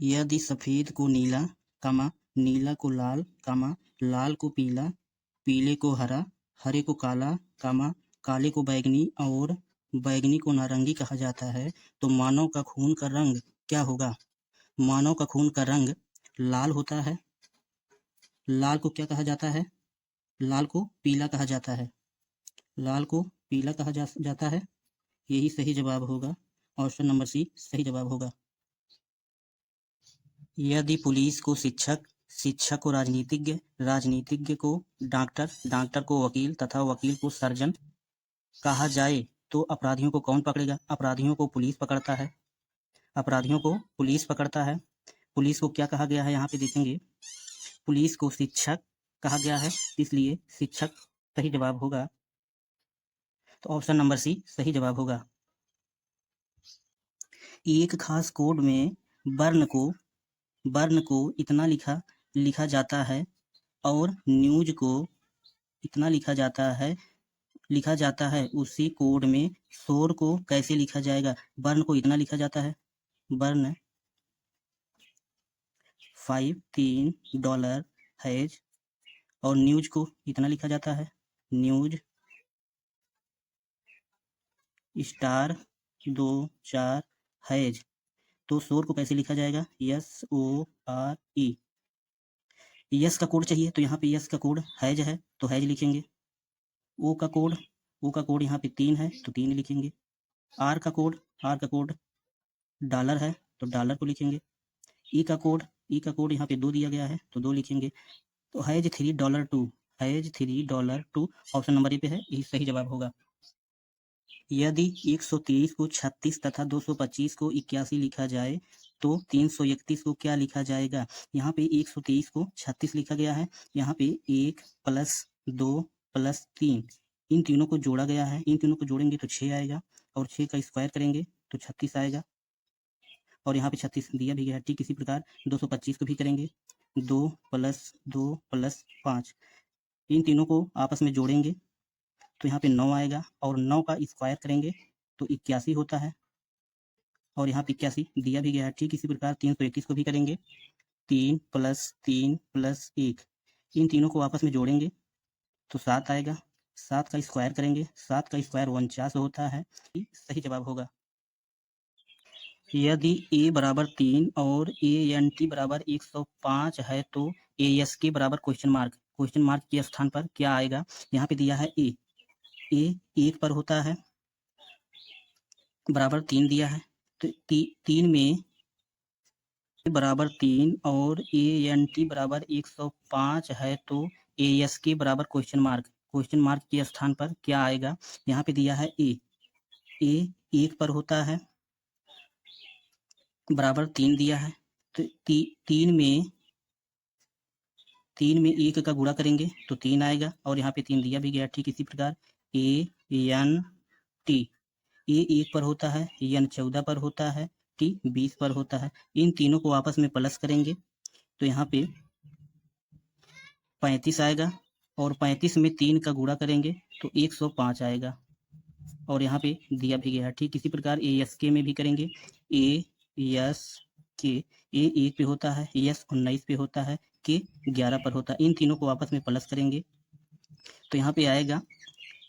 यदि सफ़ेद को नीला, नीला को लाल, लाल को पीला, पीले को हरा, हरे को काला, काले को बैंगनी और बैंगनी को नारंगी कहा जाता है, तो मानव का खून का रंग क्या होगा? मानव का खून का रंग लाल होता है। लाल को क्या कहा जाता है? लाल को पीला कहा जाता है। लाल को पीला कहा जाता है। यही सही जवाब होगा। ऑप्शन नंबर सी सही जवाब होगा। यदि पुलिस को शिक्षक, शिक्षक को राजनीतिज्ञ, राजनीतिज्ञ को डॉक्टर, डॉक्टर को वकील तथा वकील को सर्जन कहा जाए तो अपराधियों को कौन पकड़ेगा? अपराधियों को पुलिस पकड़ता है। अपराधियों को पुलिस पकड़ता है। पुलिस को क्या कहा गया है यहाँ पे देखेंगे। पुलिस को शिक्षक कहा गया है, इसलिए शिक्षक सही जवाब होगा। तो ऑप्शन नंबर सी सही जवाब होगा। एक खास कोड में वर्ण को इतना लिखा जाता है और न्यूज को इतना लिखा जाता है उसी कोड में शोर को कैसे लिखा जाएगा? वर्ण को इतना लिखा जाता है। वर्ण $5 हैज और न्यूज को इतना लिखा जाता है। News $2 has. तो शोर को कैसे लिखा जाएगा? SORE। यस का कोड चाहिए तो यहाँ पे यस का कोड हैज है तो हैज लिखेंगे। ओ का कोड यहाँ पे 3 है तो 3 लिखेंगे। आर का कोड डॉलर है तो डॉलर को लिखेंगे। ई का कोड यहाँ पे 2 दिया गया है तो 2 लिखेंगे। तो हैज $3 ऑप्शन नंबर ए पे है, यही सही जवाब होगा। यदि 123 को 36 तथा 225 को 81 लिखा जाए तो 331 को क्या लिखा जाएगा? यहाँ पे 123 को 36 लिखा गया है। यहाँ पे 1 + 2 + 3 इन तीनों को जोड़ा गया है। इन तीनों को जोड़ेंगे तो 6 आएगा और 6 का स्क्वायर करेंगे तो 36 आएगा और यहाँ पे 36 दिया भी गया है। ठीक इसी प्रकार 225 को भी करेंगे। 2 + 2 + 5 इन तीनों को आपस में जोड़ेंगे तो यहाँ पे 9 आएगा और 9 का स्क्वायर करेंगे तो 81 होता है और यहाँ पे 81 दिया भी गया है। ठीक इसी प्रकार 321 को भी करेंगे। 3 + 3 + 1 इन तीनों को आपस में जोड़ेंगे तो 7 आएगा। 7 का स्क्वायर करेंगे। 7 का स्क्वायर 49 होता है। सही जवाब होगा। यदि a = 3 और ANT = 105 है तो ASK = क्वेश्चन मार्क के स्थान पर क्या आएगा? यहाँ पे दिया है a 1 पर होता है बराबर 3 दिया है तो 3 में बराबर 3 और ANT = 105 है तो ASK = क्वेश्चन मार्क के स्थान पर क्या आएगा? यहाँ पे दिया है a 1 पर होता है बराबर 3 दिया है तो 3 में 1 का गुणा करेंगे तो 3 आएगा और यहाँ पे 3 दिया भी गया। ठीक इसी प्रकार ANT ए 1 पर होता है, N 14 पर होता है, T 20 पर होता है। इन तीनों को आपस में प्लस करेंगे तो यहाँ पे 35 आएगा और 35 में 3 का गुणा करेंगे तो 105 आएगा और यहाँ पे दिया भी गया है। ठीक इसी प्रकार ASK में भी करेंगे। ASK A 1 पे होता है, S 19 पे होता है, K 11 पर होता है। इन तीनों को आपस में प्लस करेंगे तो यहाँ पे आएगा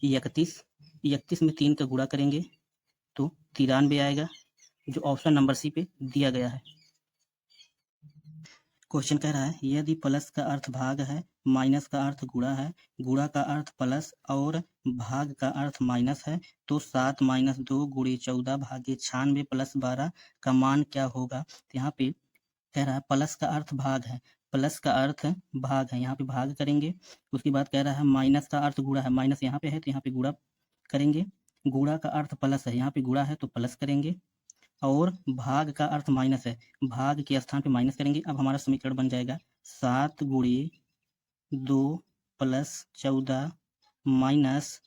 31 में 3 का गुणा करेंगे तो 93 आएगा जो ऑप्शन नंबर सी पे दिया गया है। क्वेश्चन कह रहा है यदि प्लस का अर्थ भाग है, माइनस का अर्थ गुणा है, गुणा का अर्थ प्लस और भाग का अर्थ माइनस है तो 7 - 2 × 14 / 96 + 12 का मान क्या होगा? तो यहाँ पे कह रहा है प्लस का अर्थ भाग है, यहाँ पे भाग करेंगे। उसके बाद कह रहा है माइनस का अर्थ गुणा है, माइनस यहाँ पे है तो यहाँ पे गुणा करेंगे। गुणा का अर्थ प्लस है, यहाँ पे गुणा है तो प्लस करेंगे और भाग का अर्थ माइनस है, भाग के स्थान पे माइनस करेंगे। अब हमारा समीकरण बन जाएगा 7 × 2 + 14 - 96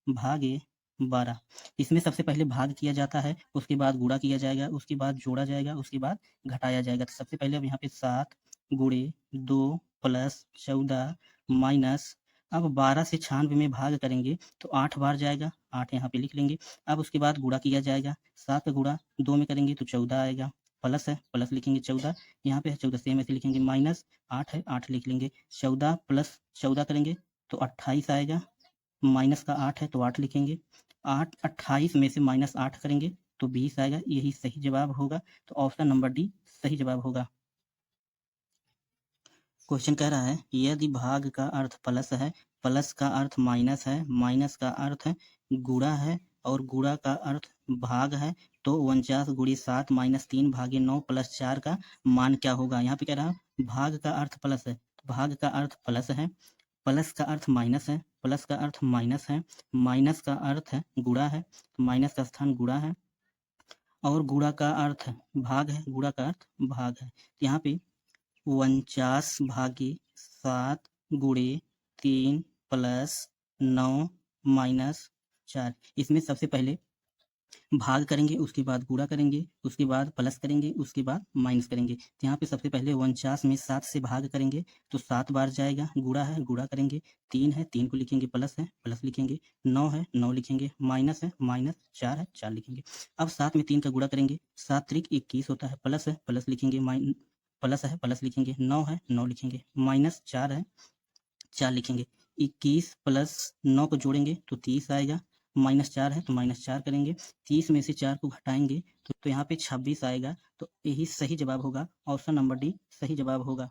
/ 12। इसमें सबसे पहले भाग किया जाता है, उसके बाद गुणा किया जाएगा, उसके बाद जोड़ा जाएगा, उसके बाद घटाया जाएगा। तो सबसे पहले अब यहाँ पे 7 × 2 + 14 - अब 12 से 96 में भाग करेंगे तो 8 बार जाएगा, 8 यहाँ पे लिख लेंगे। अब उसके बाद गुणा किया जाएगा, 7 का गुणा 2 में करेंगे तो 14 आएगा, प्लस है, प्लस लिखेंगे 14, यहाँ पे है 14 सेम ऐसे लिखेंगे, माइनस 8 है, 8 लिख लेंगे, 14 प्लस 14 करेंगे तो 28 आएगा, माइनस का 8 है तो 8 लिखेंगे, 8 28 में से माइनस 8 करेंगे तो 20 आएगा, यही सही जवाब होगा। तो ऑप्शन नंबर डी सही जवाब होगा। क्वेश्चन कह रहा है यदि भाग का अर्थ प्लस है, प्लस का अर्थ माइनस है, माइनस का अर्थ गुणा है और गुणा का अर्थ भाग है, तो 49 गुणी 7 माइनस 3 भागे 9 प्लस 4 का मान क्या होगा। यहाँ पे कह रहा है भाग का अर्थ प्लस है, भाग का अर्थ प्लस है, प्लस का अर्थ माइनस है, प्लस का अर्थ माइनस है, माइनस का अर्थ है गुणा है, माइनस का स्थान गुणा है और गुणा का अर्थ भाग है, गुणा का अर्थ भाग है। यहाँ पे 49 भागे 7 गुणे 3 प्लस 9 माइनस 4, इसमें सबसे पहले भाग करेंगे, उसके बाद गुणा करेंगे, उसके बाद प्लस करेंगे, उसके बाद माइनस करेंगे। तो यहाँ पे सबसे पहले 49 में 7 से भाग करेंगे तो 7 बार जाएगा, गुणा है गुणा करेंगे, 3 है 3 को लिखेंगे, प्लस है प्लस लिखेंगे, 9 है 9 लिखेंगे, माइनस है माइनस, 4 है 4 लिखेंगे। अब 7 में 3 का गुणा करेंगे, 7 त्रिक 21 होता है, प्लस है प्लस लिखेंगे, प्लस है प्लस लिखेंगे, 9 है 9 लिखेंगे, माइनस 4 है 4 लिखेंगे, 21 प्लस 9 को जोड़ेंगे तो 30 आएगा, माइनस 4 है तो माइनस 4 करेंगे, 30 में से 4 को घटाएंगे तो यहाँ पे 26 आएगा। तो यही सही जवाब होगा, ऑप्शन नंबर डी सही जवाब होगा।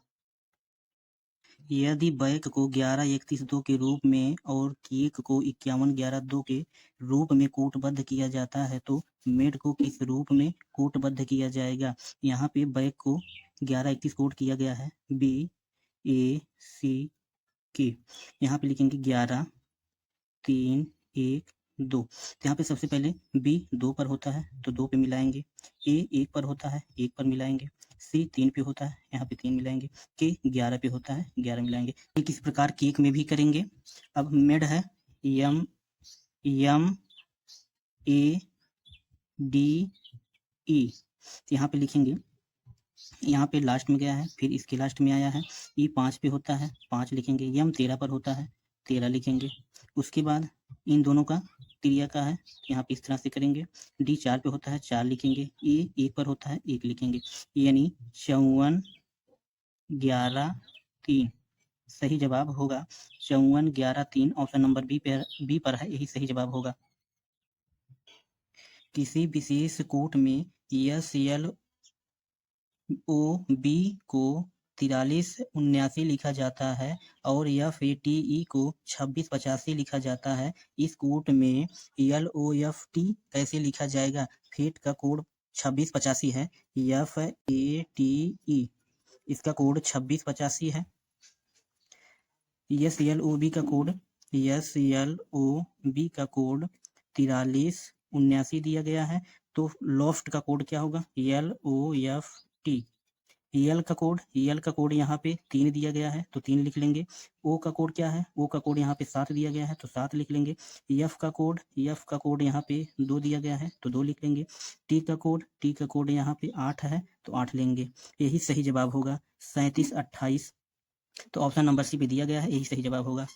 यदि बैक को 11-31-2 के रूप में और केक को 51-11-2 के रूप में कूटबद्ध किया जाता है तो मेड को किस रूप में कूटबद्ध किया जाएगा। यहाँ पे बैक को 11-31 कोट किया गया है, बी ए सी के, यहाँ पे लिखेंगे 11 3 1 2। तो यहाँ पे सबसे पहले बी 2 पर होता है तो 2 पे मिलाएंगे, ए 1 पर होता है 1 पर मिलाएंगे, सी 3 पे होता है यहाँ पे 3 मिलाएंगे, के 11 पे होता है 11 मिलाएंगे। ठीक इस प्रकार केक में भी करेंगे। अब मेड है एम ए डी ई, यहाँ पे लिखेंगे, यहाँ पे लास्ट में गया है फिर इसके लास्ट में आया है, ई 5 पे होता है 5 लिखेंगे, यम 13 पर होता है 13 लिखेंगे। उसके बाद इन दोनों का त्रिया का है, यहाँ पे इस तरह से करेंगे, डी 4 पे होता है 4 लिखेंगे, ए 1 पर होता है 1 लिखेंगे, यानी 54 11 3 सही जवाब होगा। 54 11 3 ऑप्शन नंबर बी पर है, यही सही जवाब होगा। किसी विशेष कोट में यस यल ओ बी को 4379 लिखा जाता है और एफ ए टी ई को 2685 लिखा जाता है। इस कोड में एल ओ एफ टी कैसे लिखा जाएगा। फेट का कोड 2685 है, एफ ए टी ई इसका कोड 2685 है। एस एल ओ बी का code S L O B का कोड 4379 दिया गया है। तो लॉफ्ट का कोड क्या होगा, एल ओ एफ टी। यल का कोड यहाँ पे 3 दिया गया है तो 3 लिख लेंगे। ओ का कोड क्या है, ओ का कोड यहाँ पे 7 दिया गया है तो 7 लिख लेंगे। एफ का कोड यहाँ पे 2 दिया गया है तो 2 लिख लेंगे। टी का कोड यहाँ पे 8 है तो 8 लेंगे। यही सही जवाब होगा 37 28। तो ऑप्शन नंबर सी पे दिया गया है, यही सही जवाब होगा।